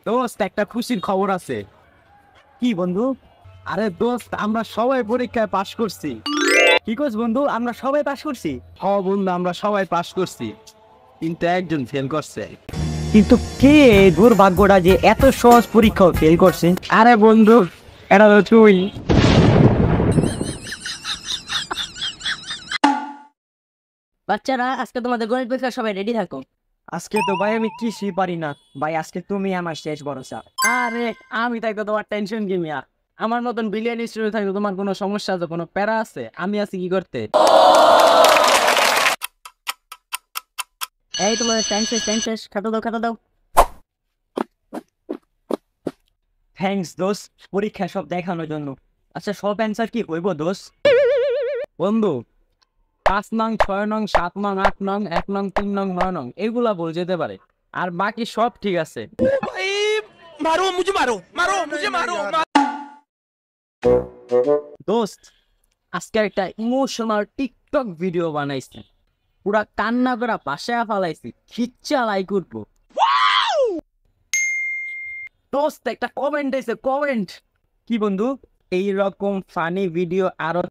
দোস্ত একটা খুশির খবর আছে। কি বন্ধু? আরে দোস্ত, আমরা সবাই পরীক্ষায় পাশ করছি। কি করছ বন্ধু? আমরা সবাই পাস করছি। বন্ধু, আমরা সবাই পাশ করছি, কিন্তু একজন ফেল করছে। কিন্তু কে এই দুর্ভাগ্যটা যে এত সহজ পরীক্ষাও ফেল করছে? আরে বন্ধু, এটা তো তুই। বাচ্চারা, আজকে তোমাদের গণিত পরীক্ষা, সবাই রেডি থাকো। আজকে তো ভাই আমি কিছুই পারি না ভাই, আজকে তুমি আমার শেষ ভরসা। আরে আমি থাকতো তোমার টেনশন কি মিয়া? আমার মতন বিলিয়ন স্টুডেন্ট থাকতো, তোমার কোনো সমস্যা আছে, কোনো প্যারা আছে? আমি আছি কি করতে? এই তোমাদের টাইম শেষ, খাতা দাও, খাতা দাও। থ্যাঙ্কস দোস্ত, পরীক্ষা সব দেখানোর জন্য। আচ্ছা, সব অ্যান্সার কি হইব দোস্ত? বন্ধু, 5 নং, 6 নং, 7 নং, 8 নং, 1 নং, 3 নং, 9 নং এগুলা বল যেতে পারে, আর বাকি সব ঠিক আছে। দোস্ত, আজকে একটা ইমোশনাল টিকটক ভিডিও বানাইছি, পুরা কান্না করা বাসায় ফালাইছি, খিচ্চা লাই করবো। দোস্ত, একটা কমেন্ট এসে, কমেন্ট। কি বন্ধু? এইরকম ফানি ভিডিও আরো